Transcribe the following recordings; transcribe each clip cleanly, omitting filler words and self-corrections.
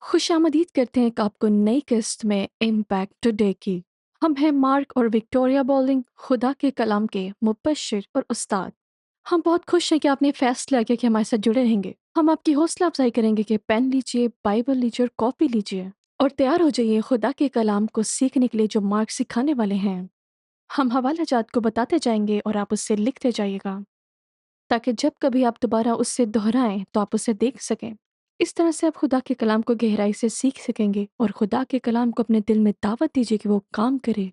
खुशामदीद करते हैं आप को नई किस्त में इम्पैक्ट टुडे की। हम हैं मार्क और विक्टोरिया बॉलिंग, खुदा के कलाम के मुबश्शिर और उस्ताद। हम बहुत खुश हैं कि आपने फैसला किया कि हमारे साथ जुड़े रहेंगे। हम आपकी हौसला अफजाई करेंगे कि पेन लीजिए, बाइबल लीजिए और कॉपी लीजिए और तैयार हो जाइए खुदा के कलाम को सीखने के लिए जो मार्क सिखाने वाले हैं। हम हवाला जात को बताते जाएंगे और आप उससे लिखते जाइएगा, ताकि जब कभी आप दोबारा उससे दोहराएं तो आप उसे देख सकें। इस तरह से आप खुदा के कलाम को गहराई से सीख सकेंगे और खुदा के कलाम को अपने दिल में दावत दीजिए कि वो काम करे।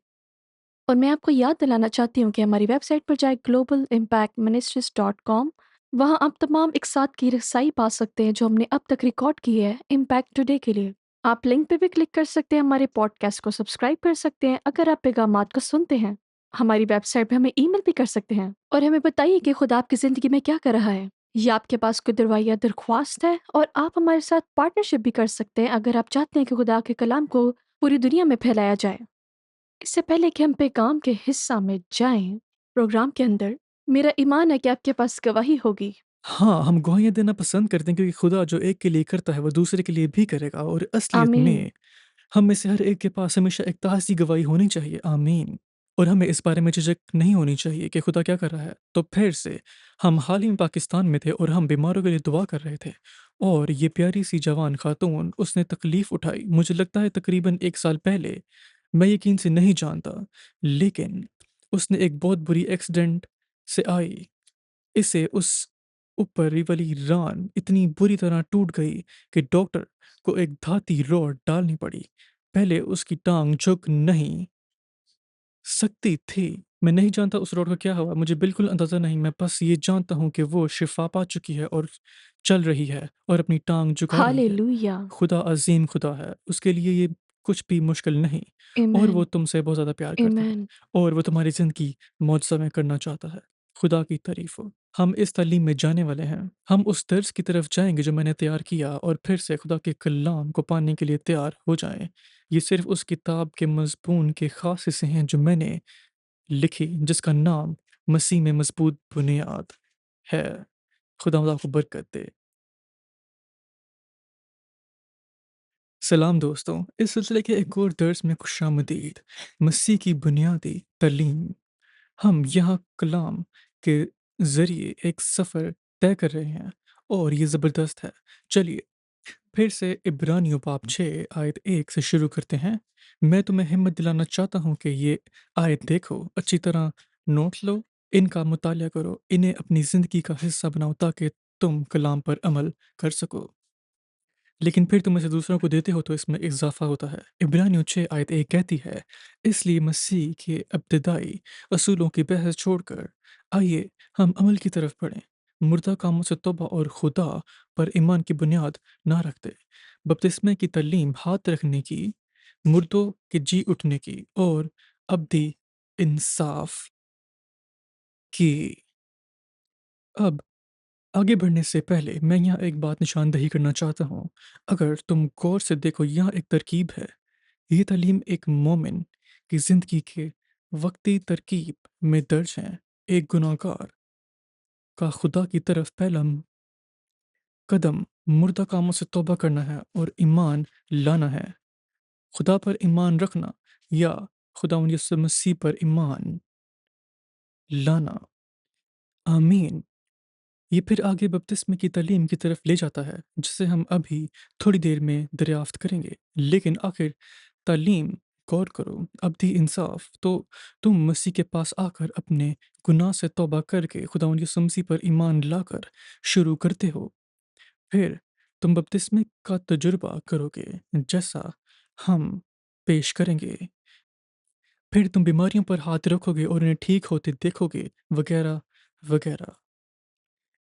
और मैं आपको याद दिलाना चाहती हूँ कि हमारी वेबसाइट पर जाए globalimpactministries.com। वहाँ आप तमाम एक साथ की रसाई पा सकते हैं जो हमने अब तक रिकॉर्ड की है इम्पैक्ट टुडे के लिए। आप लिंक पे भी क्लिक कर सकते हैं, हमारे पॉडकास्ट को सब्सक्राइब कर सकते हैं अगर आप पैगामात को सुनते हैं। हमारी वेबसाइट पे हमें ईमेल भी कर सकते हैं और हमें बताइए कि खुदा आपकी ज़िंदगी में क्या कर रहा है। या आपके पास कोई दरवाया दरख्वास्त है, और आप हमारे साथ पार्टनरशिप भी कर सकते हैं अगर आप चाहते हैं कि खुदा के कलाम को पूरी दुनिया में फैलाया जाए। इससे पहले कि हम पैगाम के हिस्सा में जाएं प्रोग्राम के अंदर, मेरा ईमान है कि आपके पास गवाही होगी। हाँ, हम गवाहियाँ देना पसंद करते हैं क्योंकि खुदा जो एक के लिए करता है वो दूसरे के लिए भी करेगा और असलियत आमीन। में हम में से हर एक के पास हमेशा एक ताज़ी गवाही होनी चाहिए। आमीन। और हमें इस बारे में झिझक नहीं होनी चाहिए कि खुदा क्या कर रहा है। तो फिर से हम हाल ही में पाकिस्तान में थे और हम बीमारों के लिए दुआ कर रहे थे और ये प्यारी सी जवान खातून उसने तकलीफ़ उठाई। मुझे लगता है तकरीबन 1 साल पहले, मैं यकीन से नहीं जानता, लेकिन उसने एक बहुत बुरी एक्सीडेंट से आई। इससे उस ऊपर वाली रान इतनी बुरी तरह टूट गई कि डॉक्टर को एक धाती रॉड डालनी पड़ी। पहले उसकी टांग झुक नहीं सकती थी। मैं नहीं जानता उस रॉड का क्या हुआ, मुझे बिल्कुल अंदाज़ा नहीं। मैं बस ये जानता हूँ कि वो शिफा पा चुकी है और चल रही है और अपनी टांग झुका रही है। हालेलुया। खुदा अजीम खुदा है, उसके लिए ये कुछ भी मुश्किल नहीं। और वो आमेन। तुमसे बहुत ज़्यादा प्यार करता है आमेन। और वो तुम्हारी ज़िंदगी मौजज़ा में करना चाहता है। खुदा की तारीफ हो। हम इस तालीम में जाने वाले हैं। हम उस दर्स की तरफ जाएंगे जो मैंने तैयार किया और फिर से खुदा के कलाम को पाने के लिए तैयार हो जाएं। ये सिर्फ उस किताब के मज़मून के ख़ास हिस्से हैं जो मैंने लिखी, जिसका नाम मसीह में मजबूत बुनियाद है। खुदा आपको बरकत दे। सलाम दोस्तों, इस सिलसिले के एक और दर्स में खुशामदीद। मसीह की बुनियादी तालीम। हम यहाँ कलाम के ज़रिए एक सफ़र तय कर रहे हैं और ये ज़बरदस्त है। चलिए फिर से इब्रानियों बाब 6 आयत 1 से शुरू करते हैं। मैं तुम्हें हिम्मत दिलाना चाहता हूँ कि ये आयत देखो, अच्छी तरह नोट लो, इनका मुताला करो, इन्हें अपनी ज़िंदगी का हिस्सा बनाओ ताकि तुम कलाम पर अमल कर सको। लेकिन फिर तुम इसे दूसरों को देते हो तो इसमें इजाफा होता है। इब्रानियों 6 आयत 1 कहती है, इसलिए मसीह के इब्तदाई असूलों की बहस छोड़कर आइए हम अमल की तरफ बढ़ें। मुर्दा कामों से तौबा और खुदा पर ईमान की बुनियाद ना रखते। बपतिस्मे की तालीम हाथ रखने की, मुर्दों के जी उठने की और अब्दी इंसाफ की। अब आगे बढ़ने से पहले मैं यहाँ एक बात निशानदही करना चाहता हूँ। अगर तुम गौर से देखो, यहाँ एक तरकीब है। ये तालीम एक मोमिन की ज़िंदगी के वक्ती तरकीब में दर्ज है। एक गुनाहगार का खुदा की तरफ पहला कदम मुर्दा कामों से तौबा करना है और ईमान लाना है। खुदा पर ईमान रखना या खुदा यीशु मसीह पर ईमान लाना। आमीन। ये फिर आगे बपतिस्मे की तालीम की तरफ ले जाता है जिसे हम अभी थोड़ी देर में दरियाफ्त करेंगे। लेकिन आखिर तालीम, गौर करो, अब्दी इंसाफ तो तुम मसीह के पास आकर अपने गुनाह से तौबा करके खुदा यीशु मसीह पर ईमान लाकर शुरू करते हो। फिर तुम बपतिस्मे का तजुर्बा करोगे जैसा हम पेश करेंगे। फिर तुम बीमारियों पर हाथ रखोगे और उन्हें ठीक होते देखोगे, वगैरह वगैरह।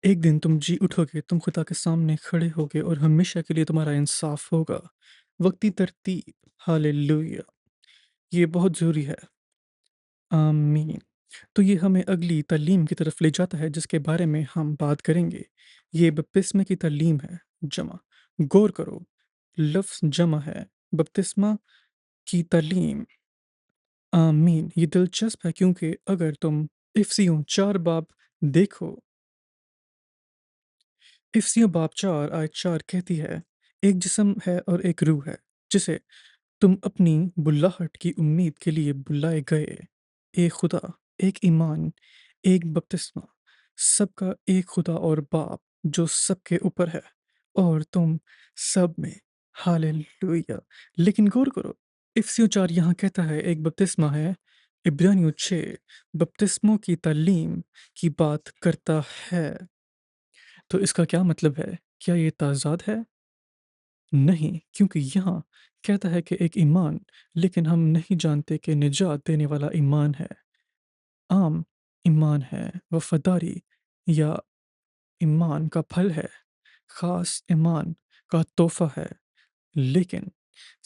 एक दिन तुम जी उठोगे, तुम खुदा के सामने खड़े होगे और हमेशा के लिए तुम्हारा इंसाफ होगा। वक्ती तरतीब। हालेलुया। ये बहुत ज़रूरी है। आमीन। तो ये हमें अगली तालीम की तरफ ले जाता है जिसके बारे में हम बात करेंगे। ये बपतिस्मे की तालीम है। जमा। गौर करो, लफ्ज़ जमा है। बपतिस्मा की तालीम। आमीन। ये दिलचस्प है क्योंकि अगर तुम इफसियों 4 बाब देखो, इफसियों बाब 4 आयत 4 कहती है, ایک جسم ہے اور ایک روح ہے جسے تم اپنی بلاہٹ کی امید کے لیے بلائے گئے۔ ایک خدا، ایک ایمان، ایک بپتسمہ، سب کا ایک خدا اور باپ جو سب کے اوپر ہے، اور تم سب میں۔ ہاللویہ۔ لیکن غور کرو، افسیوں 4 یہاں کہتا ہے ایک بپتسمہ ہے، عبرانیوں 6 بپتسموں کی تعلیم کی بات کرتا ہے۔ تو اس کا کیا مطلب ہے؟ کیا یہ تضاد ہے؟ نہیں، کیونکہ یہاں کہتا ہے کہ ایک ایمان، لیکن ہم نہیں جانتے کہ نجات دینے والا ایمان ہے، عام ایمان ہے، وفاداری یا ایمان کا پھل ہے، خاص ایمان کا تحفہ ہے، لیکن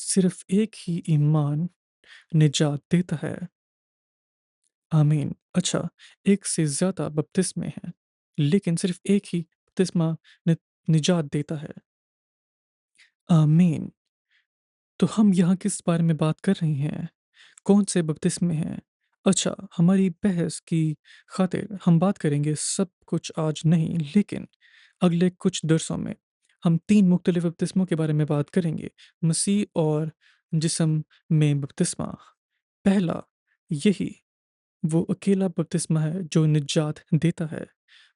صرف ایک ہی ایمان نجات دیتا ہے۔ آمین۔ اچھا، ایک سے زیادہ بپتسمے ہیں، لیکن صرف ایک ہی بپتسمہ نجات دیتا ہے۔ آمین۔ تو ہم یہاں کس بارے میں بات کر رہے ہیں؟ کون سے بپتسمے ہیں؟ اچھا، ہماری بحث کی خاطر ہم بات کریں گے سب کچھ آج نہیں، لیکن اگلے کچھ درسوں میں ہم 3 مختلف بپتسموں کے بارے میں بات کریں گے، مسیح اور جسم میں بپتسمہ۔ پہلا، یہی وہ اکیلا بپتسمہ ہے جو نجات دیتا ہے،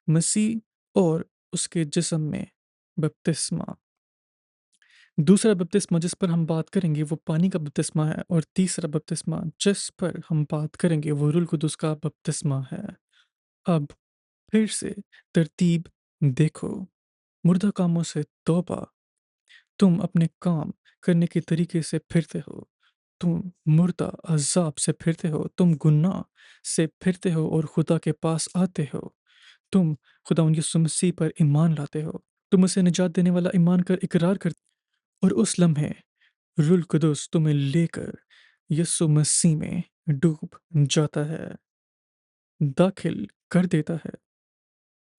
مسیح اور اس کے جسم میں بپتسمہ۔ دوسرا بپتسمہ جس پر ہم بات کریں گے وہ پانی کا بپتسمہ ہے، اور تیسرا بپتسمہ جس پر ہم بات کریں گے وہ روح القدس کا بپتسمہ ہے۔ اب پھر سے ترتیب دیکھو، مردہ کاموں سے توبہ، تم اپنے کام کرنے کے طریقے سے پھرتے ہو، تم مردہ عذاب سے پھرتے ہو، تم گناہ سے پھرتے ہو اور خدا کے پاس آتے ہو، تم خدا یسوع مسیح پر ایمان لاتے ہو، تم اسے نجات دینے والا ایمان کر اقرار کرتے ہو، اور اس لمحے روح القدس تمہیں لے کر یسوع مسیح میں ڈوب جاتا ہے، داخل کر دیتا ہے۔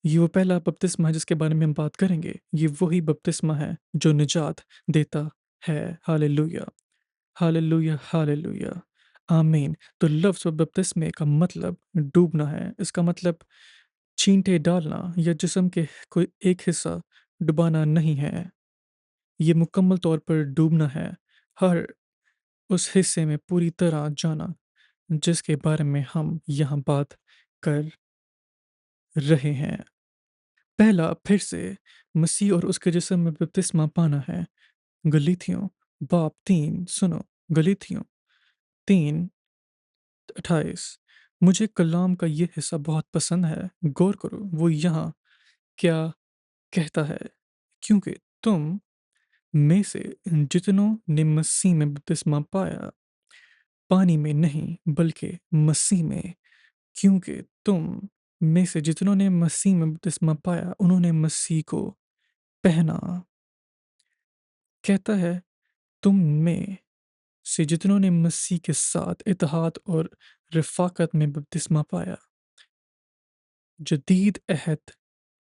یہ وہ پہلا بپتسمہ ہے جس کے بارے میں ہم بات کریں گے، یہ وہی بپتسمہ ہے جو نجات دیتا ہے۔ ہاللویہ، ہاللویہ، ہاللویہ، آمین۔ تو لفظ و بپتسمے کا مطلب ڈوبنا ہے، اس کا مطلب چھینٹے ڈالنا یا جسم کے کوئی ایک حصہ ڈبانا نہیں ہے، یہ مکمل طور پر ڈوبنا ہے، ہر اس حصے میں پوری طرح جانا جس کے بارے میں ہم یہاں بات کر رہے ہیں۔ پہلا، پھر سے مسیح اور اس کے جسم میں بپتسمہ پانا ہے۔ گلیتھیوں باب 3 سنو، گلیتھیوں 3:28۔ مجھے کلام کا یہ حصہ بہت پسند ہے، غور کرو وہ یہاں کیا کہتا ہے، کیونکہ تم میں سے جتنوں نے مسیح میں بپتسمہ پایا، پانی میں نہیں بلکہ مسیح میں، کیونکہ تم میں سے جتنوں نے مسیح میں بپتسمہ پایا انہوں نے مسیح کو پہنا۔ کہتا ہے تم میں سے جتنوں نے مسیح کے ساتھ اتحاد اور رفاقت میں بپتسمہ پایا۔ جدید عہد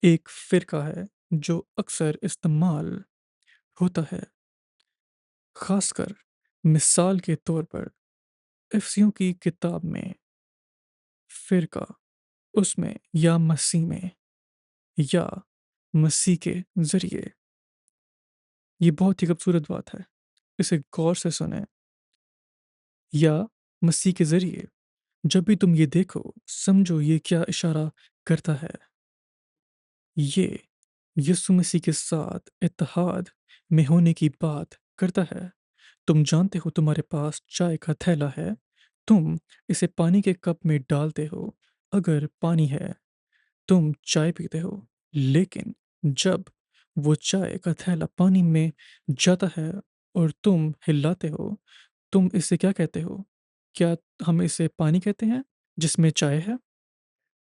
ایک فرقہ ہے جو اکثر استعمال ہوتا ہے، خاص کر مثال کے طور پر افسیوں کی کتاب میں، فرقہ اس میں یا مسیح میں یا مسیح کے ذریعے۔ یہ بہت ہی خوبصورت بات ہے، اسے غور سے سنیں، یا مسیح کے ذریعے۔ جب بھی تم یہ دیکھو سمجھو یہ کیا اشارہ کرتا ہے، یہ یسوع مسیح کے ساتھ اتحاد میں ہونے کی بات کرتا ہے۔ تم جانتے ہو تمہارے پاس چائے کا تھیلا ہے، تم اسے پانی کے کپ میں ڈالتے ہو، اگر پانی ہے تم چائے پیتے ہو، لیکن جب وہ چائے کا تھیلا پانی میں جاتا ہے اور تم ہلاتے ہو، تم اسے کیا کہتے ہو؟ کیا ہم اسے پانی کہتے ہیں جس میں چائے ہے؟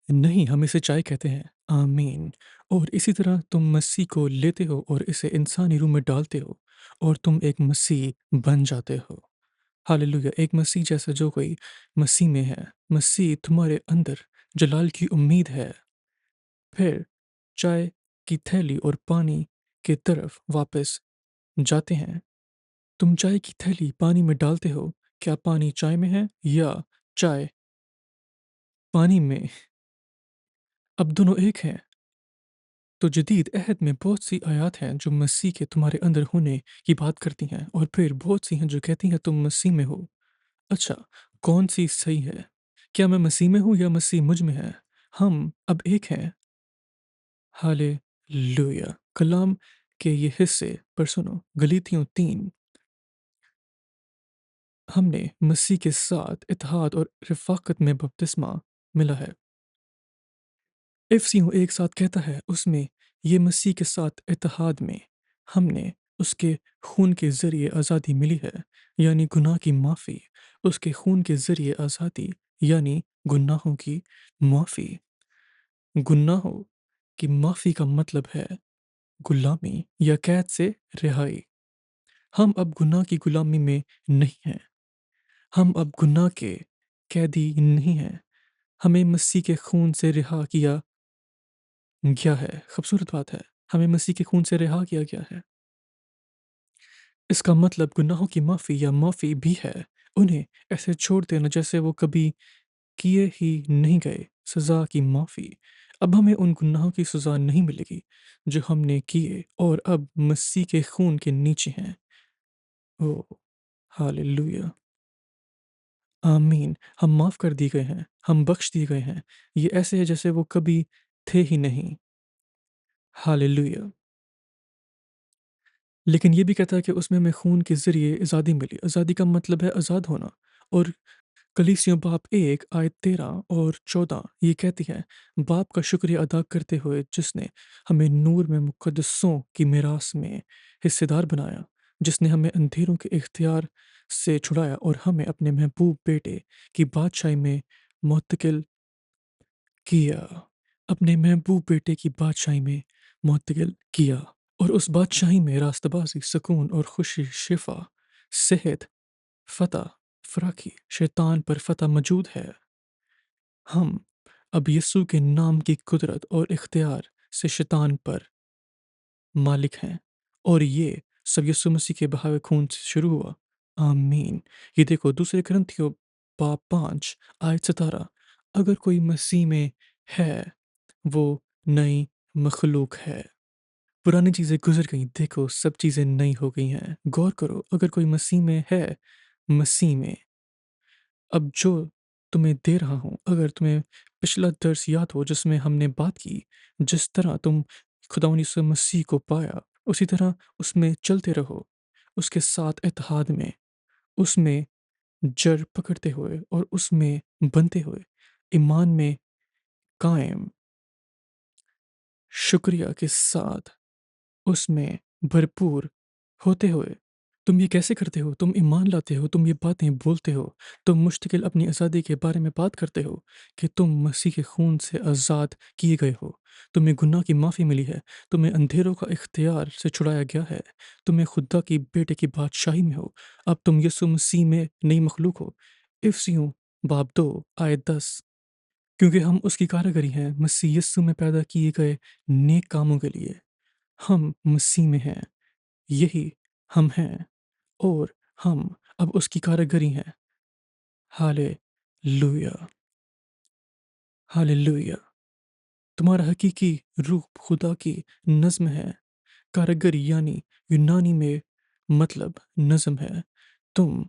نہیں، ہم اسے چائے کہتے ہیں۔ آمین۔ اور اسی طرح تم مسیح کو لیتے ہو اور اسے انسانی روح میں ڈالتے ہو اور تم ایک مسیح بن جاتے ہو۔ ہاللویہ، ایک مسیح جیسا جو کوئی مسیح میں ہے، مسیح تمہارے اندر جلال کی امید ہے۔ پھر چائے کی تھیلی اور پانی کی طرف واپس جاتے ہیں۔ تم چائے کی تھیلی پانی میں ڈالتے ہو، کیا پانی چائے میں ہے یا چائے پانی میں؟ اب دونوں ایک ہیں۔ तो जदीद अहद में बहुत सी आयत हैं जो मसीह के तुम्हारे अंदर होने की बात करती हैं, और फिर बहुत सी हैं जो कहती हैं तुम मसीह में हो। अच्छा, कौन सी सही है? क्या मैं मसीह में हूँ या मसीह मुझ में है? हम अब एक हैं। हालेलुया। कलाम के ये हिस्से पर सुनो। गलीतियों 3, हमने मसीह के साथ इत्तेहाद और रफ़ाक़त में बपतिस्मा मिला है। इफ़िसियों एक साथ कहता है उसमें ये मसीह के साथ इत्तेहाद में हमने उसके खून के ज़रिए आज़ादी मिली है, यानी गुनाह की माफ़ी। उसके खून के ज़रिए आज़ादी यानी गुनाहों की माफ़ी। गुनाहों की माफ़ी का मतलब है गुलामी या कैद से रिहाई। हम अब गुनाह की गुलामी में नहीं हैं। हम अब गुनाह के कैदी नहीं हैं। हमें मसीह के खून से रिहा किया गया है। खूबसूरत बात है। हमें मसीह के खून से रिहा किया गया है। इसका मतलब गुनाहों की माफ़ी या माफ़ी भी है। उन्हें ऐसे छोड़ देना जैसे वो कभी किए ही नहीं गए। सज़ा की माफ़ी। अब हमें उन गुनाहों की सज़ा नहीं मिलेगी जो हमने किए और अब मसीह के खून के नीचे हैं। ओह! हालेलुया! आमीन। हम माफ़ कर दिए गए हैं, हम बख्श दिए गए हैं। ये ऐसे है जैसे वो कभी थे ही नहीं। हालेलुया! लेकिन ये भी कहता है कि उसमें हमें खून के ज़रिए आज़ादी मिली। आज़ादी का मतलब है आज़ाद होना। और कलीसियों बाब 1 आयत 13 और 14 ये कहती है, बाप का शुक्रिया अदा करते हुए जिसने हमें नूर में मुक़द्दसों की मीरास में हिस्सेदार बनाया, जिसने हमें अंधेरों के इख्तियार से छुड़ाया और हमें अपने महबूब बेटे की बादशाही में मुंतकिल किया। अपने महबूब बेटे की बादशाही में मुंतकिल किया, और उस बादशाही में रास्तबाज़ी, सुकून और खुशी, शिफ़ा, सेहत, फ़तह, फ़राखी, शैतान पर फ़तह मौजूद है। हम अब यीशु के नाम की कुदरत और इख्तियार से शैतान पर मालिक हैं, और ये सब यीशु मसीह के बहावे खून से शुरू हुआ। आमीन। ये देखो दूसरे कुरिन्थियों बाब 5 आयत 17, अगर कोई मसीह में है, वो नई मखलूक है। पुरानी चीज़ें गुज़र गईं, देखो सब चीज़ें नई हो गई हैं। गौर करो, अगर कोई मसीह में है, मसीह में अब जो तुम्हें दे रहा हूँ, अगर तुम्हें पिछला दर्स याद हो जिसमें हमने बात की, जिस तरह तुम खुदावंद यीशु मसीह को पाया, उसी तरह उसमें चलते रहो, उसके साथ इत्तेहाद में, उसमें जड़ पकड़ते हुए और उसमें बनते हुए, ईमान में कायम, शुक्रिया के साथ उसमें भरपूर होते हुए। तुम ये कैसे करते हो? तुम ईमान लाते हो, तुम ये बातें बोलते हो, तुम मुश्तकिल अपनी आज़ादी के बारे में बात करते हो कि तुम मसीह के खून से आज़ाद किए गए हो, तुम्हें गुनाह की माफ़ी मिली है, तुम्हें अंधेरों का इख्तियार से छुड़ाया गया है, तुम्हें खुदा की बेटे की बादशाही में हो, अब तुम यीशु मसीह में नई मखलूक हो। इफ़िसियों बाब 2 आयत 10, क्योंकि हम उसकी कारीगरी हैं, मसीह यीशु में पैदा किए गए नेक कामों के लिए। हम मसीह में हैं, यही हम हैं, और हम अब उसकी कारीगरी हैं। हालेलुया! हालेलुया! तुम्हारा हकीकी रूप खुदा की नज़्म है। कारीगरी यानी यूनानी में मतलब नज़्म है। तुम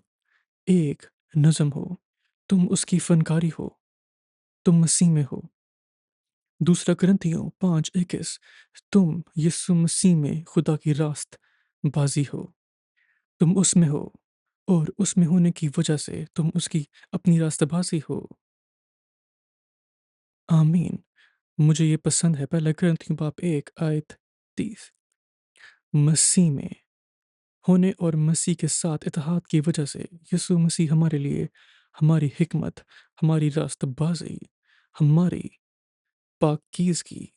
एक नज़्म हो, तुम उसकी फ़नकारी हो, तुम मसीह में हो। दूसरा कुरिन्थियों 5:21, तुम यीशु मसीह में खुदा की रास्त बाज़ी हो। तुम उसमें हो, और उसमें होने की वजह से तुम उसकी अपनी रास्तबाज़ी हो। आमीन। मुझे ये पसंद है। पहला कुरिन्थियों बाब 1 आयत 30, मसीह में होने और मसीह के साथ इत्तेहाद की वजह से यीशु मसीह हमारे लिए हमारी हिकमत, हमारी रास्तबाज़ी, हमारी पाकीज़गी,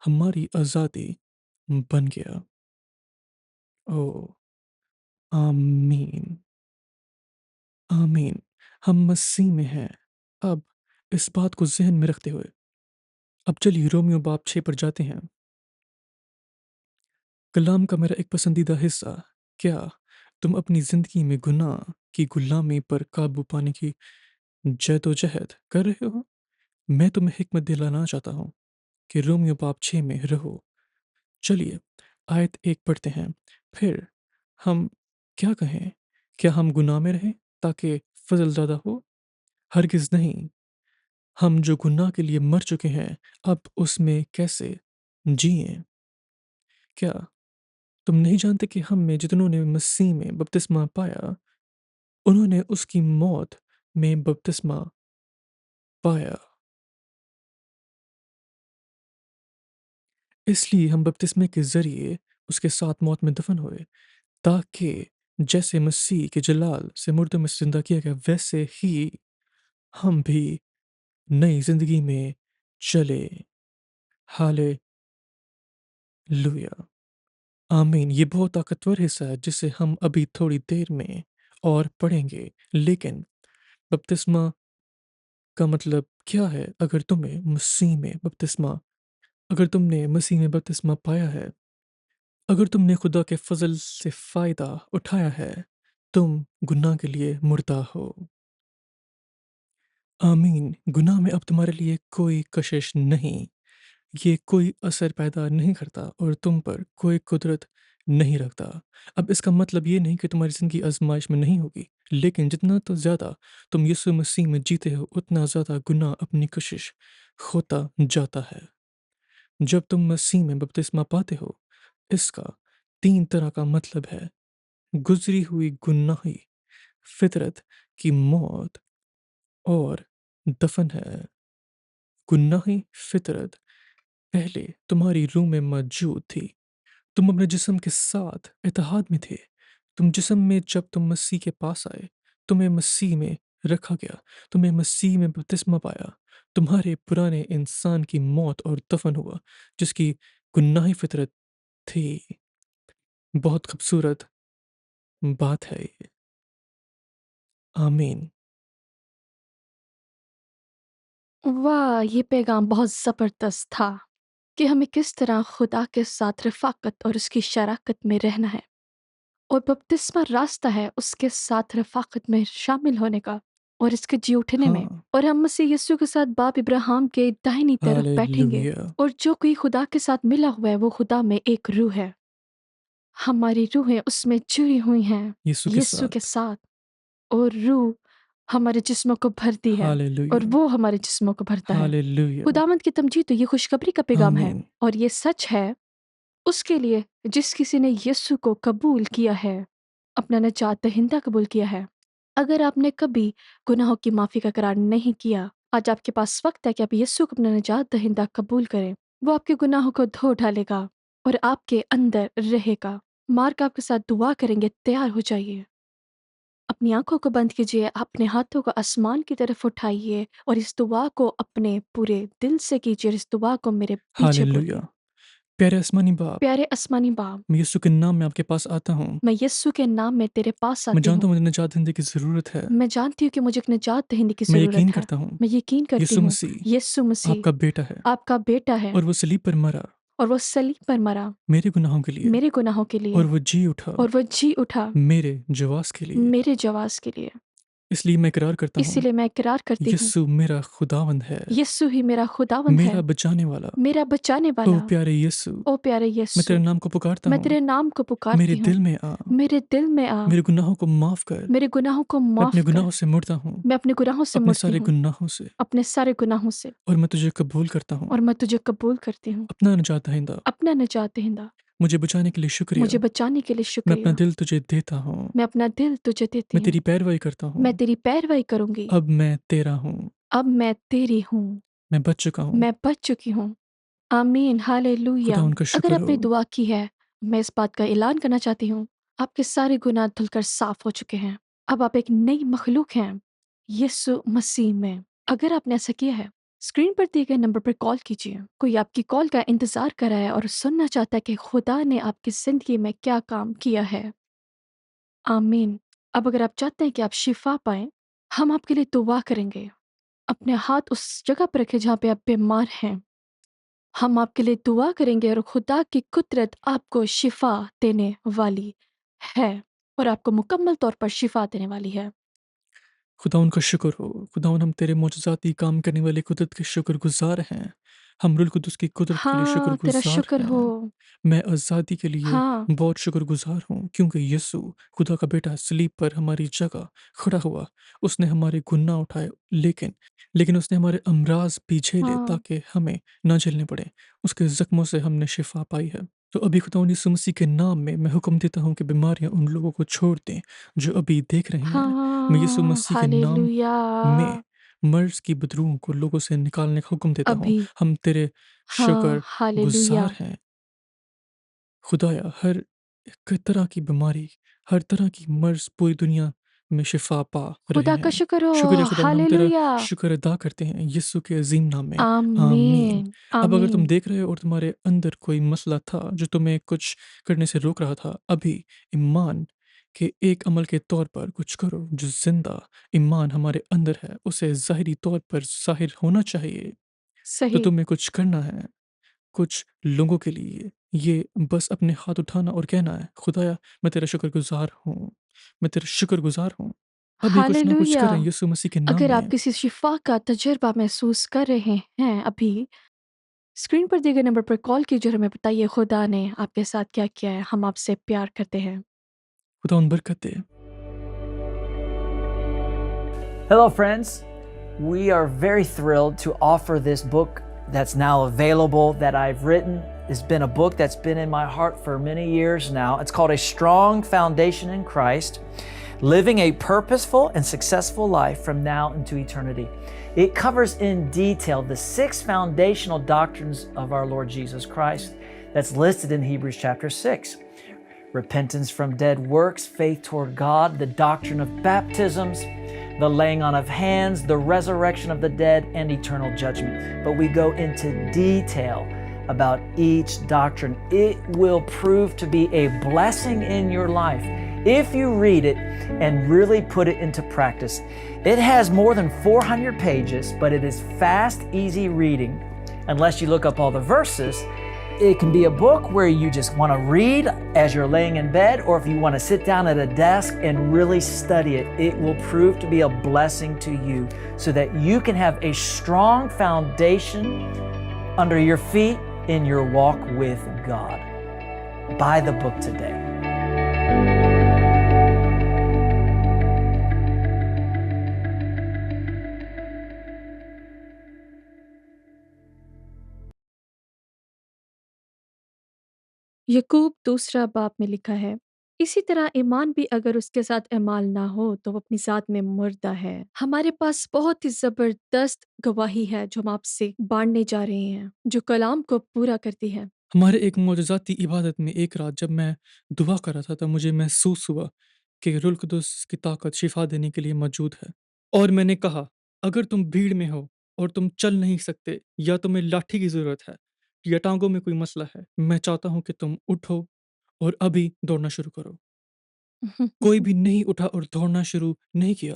हमारी आज़ादी बन गया। ओह! आमीन। आमीन। हम मसीह में हैं। अब इस बात को ज़हन में रखते हुए अब चलिए रोमियो बाब 6 पर जाते हैं। कलाम का मेरा एक पसंदीदा हिस्सा, क्या तुम अपनी ज़िंदगी में गुनाह की गुलामी पर काबू पाने की जद्दोजहद कर रहे हो? मैं तुम्हें हिकमत दिलाना चाहता हूँ कि रोमियो बाब 6 में रहो। चलिए आयत 1 पढ़ते हैं। फिर हम क्या कहें? क्या हम गुनाह में रहें ताकि फ़ज़ल ज़्यादा हो? हरगिज़ नहीं। हम जो गुनाह के लिए मर चुके हैं, अब उसमें कैसे जिएँ? क्या तुम नहीं जानते कि हम में जितनों ने मसीह में बपतिस्मा पाया, उन्होंने उसकी मौत में बपतिस्मा पाया? इसलिए हम बपतिस्मे के ज़रिए उसके साथ मौत में दफ़न हुए, ताकि जैसे मसीह के जलाल से मुर्दों में से ज़िंदा किया गया, वैसे ही हम भी नई ज़िंदगी में चले। हालेलुया! आमीन। ये बहुत ताकतवर हिस्सा है जिसे हम अभी थोड़ी देर में और पढ़ेंगे। लेकिन बपतिस्मा का मतलब क्या है? अगर तुमने मसीह में बपतिस्मा पाया है, अगर तुमने खुदा के फजल से फ़ायदा उठाया है, तुम गुनाह के लिए मुर्दा हो। आमीन। गुनाह में अब तुम्हारे लिए कोई कशिश नहीं, ये कोई असर पैदा नहीं करता और तुम पर कोई कुदरत नहीं रखता। अब इसका मतलब ये नहीं कि तुम्हारी ज़िंदगी आज़माइश में नहीं होगी, लेकिन जितना तो ज़्यादा तुम यीशु मसीह में जीते हो, उतना ज़्यादा गुनाह अपनी कशिश खोता जाता है। जब तुम मसीह में बपतिस्मा पाते हो, इसका 3 तरह का मतलब है: गुज़री हुई गुनाही फ़ितरत की मौत और दफ़न है। गुनाही फ़ितरत पहले तुम्हारी रूह में मौजूद थी। तुम अपने जिस्म के साथ इत्तेहाद में थे। तुम जिस्म में जब तुम मसीह के पास आए, तुम्हें मसीह में रखा गया, तुम्हें मसीह में बपतिस्मा पाया। तुम्हारे पुराने इंसान की मौत और दफ़न हुआ, जिसकी गुनाही फ़ितरत थी। बहुत खूबसूरत बात है ये। आमीन। वाह! ये पैगाम बहुत ज़बरदस्त था कि हमें किस तरह खुदा के साथ रफ़ाक़त और उसकी शराकत में रहना है। और बपतिस्मा रास्ता है उसके साथ रफ़ाक़त में शामिल होने का और इसके जी उठने में। हाँ, और हम मसीह यीशु के साथ बाप इब्राहिम के दाहिनी तरफ बैठेंगे। हालेलुया! और जो कोई खुदा के साथ मिला हुआ है, वो खुदा में एक रूह है। हमारी रूहें उसमें जुड़ी हुई हैं, यीशु के यीशु के साथ। साथ। और रूह हमारे जिस्मों को भरती है और हालेलुया! वो हमारे जिस्मों को भरता है। हालेलुया! खुदावंद की तमजीद तो ये खुशखबरी का पैगाम है आमीन। और ये सच है उसके लिए जिस किसी ने यीशु को कबूल किया है, अपना निजात दहिंदा कबूल किया है। अगर आपने कभी गुनाहों की माफ़ी का करार नहीं किया, आज आपके पास वक्त है कि आप यीशु को अपना निजात दहिंदा कबूल करें। वो आपके गुनाहों को धो डालेगा और आपके अंदर रहेगा। मार्क आपके साथ दुआ करेंगे, तैयार हो जाइए। अपनी आँखों को बंद कीजिए, अपने हाथों को आसमान की तरफ उठाइए और इस दुआ को अपने पूरे दिल से कीजिए और इस दुआ को मेरे पीछे हालेलुया! बोलिए। प्यारे आसमानी बाप, प्यारे आसमानी बाप, मैं यीशु के नाम में आपके पास आता हूँ। मैं यीशु के नाम में तेरे पास मैं आती जानता हूँ। हूँ मुझे निजात देने की ज़रूरत है। मैं जानती हूँ कि मुझे एक निजात दहिंदी की मैं यकीन ज़रूरत है। करता हूँ, मैं यकीन करती यीशु हूँ, मसीह यीशु मसीह आपका बेटा है आपका बेटा है और वो सलीब पर मरा और वो सलीब पर मरा मेरे गुनाहों के लिए मेरे गुनाहों के लिए और वो जी उठा और वो जी उठा मेरे जवास के लिए। मेरे जवास के लिए। इसलिए मैं इकरार करता हूँ, इसीलिए मैं इकरार करती हूँ, यीशु मेरा खुदावंद है, यीशु ही मेरा खुदावंद है, मेरा बचाने वाला। मेरा बचाने ओ वाला। प्यारे यीशु, ओ प्यारे मैं तेरे यीशु, नाम को पुकारता मैं हूँ, तेरे नाम को मेरे पुकारती हूँ। दिल में आ, मेरे दिल में आ, मेरे गुनाहों को माफ़ कर। मेरे गुनाहों को मैं अपने माफ़ कर। गुनाहों से मुड़ता हूँ, मैं अपने गुनाहों से अपने मुड़ती सारे हूँ, गुनाहों से, अपने सारे गुनाहों से और मैं तुझे कबूल करता हूँ, और मैं तुझे कबूल करती हूँ। अपना निजात दहिंदा। अपना निजात दहिंदा, मुझे बचाने के लिए शुक्रिया। मुझे बचाने के लिए मैं अपना शुक्रिया। दिल तुझे देता हूँ, मैं अपना दिल तुझे देती मैं हूँ। तेरी पैरवाई करता मैं हूँ। तेरी पैरवाई करूँगी। अब मैं तेरा हूँ, अब मैं तेरी हूँ। मैं बच चुका हूँ। मैं बच चुकी हूँ। आमीन, हालेलुया। खुदा उनका अगर शुक्र हो। आपने दुआ की है, मैं इस बात का ऐलान करना चाहती हूँ, आपके सारे गुनाह धुलकर साफ हो चुके हैं। अब आप एक नई मखलूक हैं, यीशु मसीह में। अगर आपने ऐसा किया है, स्क्रीन पर दिए गए नंबर पर कॉल कीजिए। कोई आपकी कॉल का इंतज़ार कर रहा है और सुनना चाहता है कि खुदा ने आपकी ज़िंदगी में क्या काम किया है। आमीन। अब अगर आप चाहते हैं कि आप शिफ़ा पाएँ, हम आपके लिए दुआ करेंगे। अपने हाथ उस जगह पर रखें जहाँ पे आप बीमार हैं। हम आपके लिए दुआ करेंगे और खुदा की कुदरत आपको शिफा देने वाली है और आपको मुकम्मल तौर पर शिफा देने वाली है। खुदा उनका शुक्र हो। खुदा हम तेरे मौजूदाती काम करने वाले कुदरत के शुक्रगुजार हैं। ہم روح القدس کی قدرت کے لیے شکر ہاں، تیرا گزار شکر ہو۔ ہیں۔ میں آزادی کے لیے ہاں، بہت شکر گزار ہوں کیونکہ یسوع خدا کا بیٹا صلیب پر ہماری جگہ کھڑا ہوا۔ اس نے ہمارے گناہ اٹھائے، لیکن اس نے ہمارے امراض بھی جھیلے ہاں، تاکہ ہمیں نہ جھیلنے پڑے۔ اس کے زخموں سے ہم نے شفا پائی ہے۔ تو ابھی خدا یسوع مسیح کے نام میں حکم دیتا ہوں کہ بیماریاں ان لوگوں کو چھوڑ دیں جو ابھی دیکھ رہے ہیں۔ میں یسوع ہاں، مسیح کے نام ہاللویہ! میں مرض کی بدروؤں کو لوگوں سے نکالنے کا حکم دیتا ہوں۔ ابھی ہم تیرے ہاں، شکر ہاللویہ! گزار ہیں خدایا۔ ہر ایک طرح کی بیماری، ہر طرح کی مرض پوری دنیا میں شفا پا رہے خدا کا ہیں۔ شکر ہو، شکریہ خداوند، ہم تیرا ہاللویہ! شکر ادا کرتے ہیں یسوع کے عظیم نام میں، آمین۔ آمین، اب اگر تم آمین۔ دیکھ رہے ہو اور تمہارے اندر کوئی مسئلہ تھا جو تمہیں کچھ کرنے سے روک رہا تھا، ابھی ایمان کے ایک عمل کے طور پر کچھ کرو۔ جو زندہ ایمان ہمارے اندر ہے اسے ظاہری طور پر ظاہر ہونا چاہیے۔ تو صحیح، تمہیں کچھ کرنا ہے، کچھ لوگوں کے لیے یہ بس اپنے ہاتھ اٹھانا اور کہنا ہے خدایا میں تیرا شکر گزار ہوں، میں تیرا شکر گزار ہوں۔ ابھی کچھ نہ کچھ ہاللویہ! کریں یسوع مسیح کے نام اگر میں۔ آپ کسی شفا کا تجربہ محسوس کر رہے ہیں ابھی، اسکرین پر دیے گئے نمبر پر کال کیجیے اور ہمیں بتائیے خدا نے آپ کے ساتھ کیا کیا ہے۔ ہم آپ سے پیار کرتے ہیں۔ خدا ان برکت دے۔ Hello, friends. We are very thrilled to offer this book that's now available that I've written. It's been a book that's been in my heart for many years now. It's called A Strong Foundation in Christ, Living a Purposeful and Successful Life from Now into Eternity. It covers in detail the 6 foundational doctrines of our Lord Jesus Christ that's listed in Hebrews chapter 6. Repentance from dead works, faith toward God, the doctrine of baptisms, the laying on of hands, the resurrection of the dead, and eternal judgment. But we go into detail about each doctrine. It will prove to be a blessing in your life if you read it and really put it into practice. It has more than 400 pages, but it is fast, easy reading. Unless you look up all the verses, it can be a book where you just want to read as you're laying in bed, or if you want to sit down at a desk and really study it, it will prove to be a blessing to you so that you can have a strong foundation under your feet in your walk with God. Buy the book today. یعقوب دوسرا باب میں لکھا ہے، اسی طرح ایمان بھی اگر اس کے ساتھ اعمال نہ ہو تو وہ اپنی ذات میں مردہ ہے۔ ہمارے پاس بہت ہی زبردست گواہی ہے جو ہم آپ سے بانٹنے جا رہے ہیں، جو کلام کو پورا کرتی ہے۔ ہمارے ایک معجزاتی عبادت میں ایک رات جب میں دعا کر رہا تھا تو مجھے محسوس ہوا کہ روح القدس کی طاقت شفا دینے کے لیے موجود ہے، اور میں نے کہا اگر تم بھیڑ میں ہو اور تم چل نہیں سکتے یا تمہیں لاٹھی کی ضرورت ہے یا ٹانگوں میں کوئی مسئلہ ہے، میں چاہتا ہوں کہ تم اٹھو اور ابھی دوڑنا شروع کرو۔ کوئی بھی نہیں اٹھا اور دوڑنا شروع نہیں کیا۔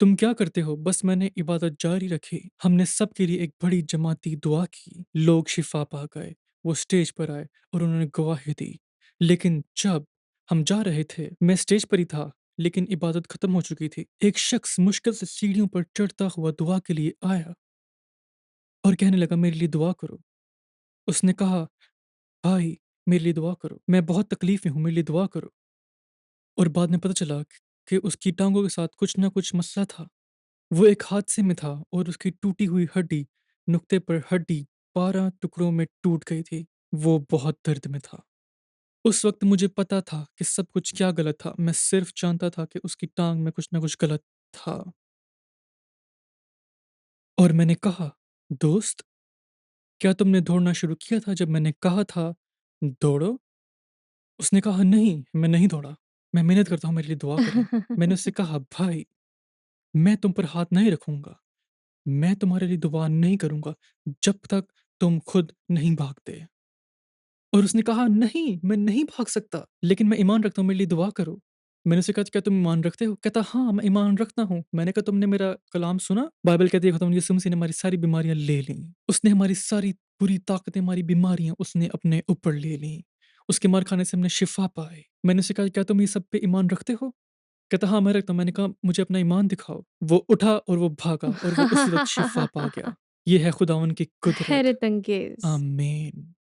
تم کیا کرتے ہو؟ بس میں نے عبادت جاری رکھی۔ ہم نے سب کے لیے ایک بڑی جماعتی دعا کی، لوگ شفا پا گئے، وہ اسٹیج پر آئے اور انہوں نے گواہی دی۔ لیکن جب ہم جا رہے تھے میں اسٹیج پر ہی تھا لیکن عبادت ختم ہو چکی تھی۔ ایک شخص مشکل سے سیڑھیوں پر چڑھتا ہوا دعا کے لیے آیا اور کہنے لگا میرے لیے دعا کرو۔ اس نے کہا بھائی میرے لیے دعا کرو، میں بہت تکلیف میں ہوں، میرے لیے دعا کرو۔ اور بعد میں پتہ چلا کہ اس کی ٹانگوں کے ساتھ کچھ نہ کچھ مسئلہ تھا۔ وہ ایک حادثے میں تھا اور اس کی ٹوٹی ہوئی ہڈی نقطے پر ہڈی 12 ٹکڑوں میں ٹوٹ گئی تھی۔ وہ بہت درد میں تھا۔ اس وقت مجھے پتا تھا کہ سب کچھ کیا غلط تھا، میں صرف جانتا تھا کہ اس کی ٹانگ میں کچھ نہ کچھ غلط تھا۔ اور میں نے کہا دوست کیا تم نے دوڑنا شروع کیا تھا جب میں نے کہا تھا دوڑو؟ اس نے کہا نہیں میں نہیں دوڑا، میں محنت کرتا ہوں، میرے لیے دعا کریں۔ میں نے اس سے کہا بھائی میں تم پر ہاتھ نہیں رکھوں گا، میں تمہارے لیے دعا نہیں کروں گا جب تک تم خود نہیں بھاگتے۔ اور اس نے کہا نہیں میں نہیں بھاگ سکتا لیکن میں ایمان رکھتا ہوں، میرے لیے دعا کرو۔ میں نے اسے کہا کیا تم ایمان رکھتے ہو؟ کہتا ہاں میں ایمان رکھتا ہوں۔ میں نے کہا تم نے میرا کلام سنا؟ بائبل کہتی ہے خدا یسوع مسیح نے ہماری ساری بیماریاں لے لیں، اس نے ہماری ساری بری طاقتیں، ہماری بیماریاں اس نے اپنے اوپر لے لیں، اس کے مار کھانے سے ہم نے شفا پائے۔ میں نے اسے کہا کیا تم یہ سب پہ ایمان رکھتے ہو؟ کہتا ہاں میں رکھتا ہوں۔ میں نے کہا مجھے اپنا ایمان دکھاؤ۔ وہ اٹھا اور وہ بھاگا اور وہ اسی وقت شفا پا گیا۔ یہ ہے خداون کی قدرت. حیرت انگیز. آمین.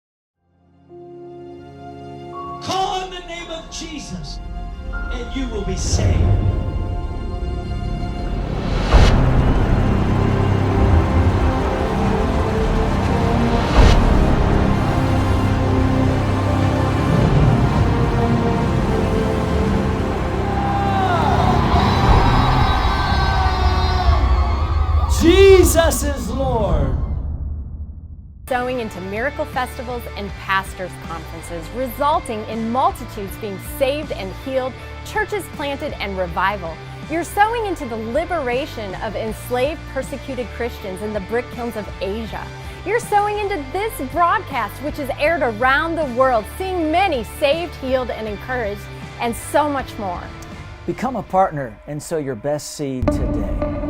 Call on the name of Jesus and you will be saved. Jesus is Lord. Sowing into miracle festivals and pastors' conferences, resulting in multitudes being saved and healed, churches planted, and revival. You're sowing into the liberation of enslaved, persecuted Christians in the brick kilns of Asia. You're sowing into this broadcast, which is aired around the world, seeing many saved, healed, and encouraged, and so much more. Become a partner and sow your best seed today.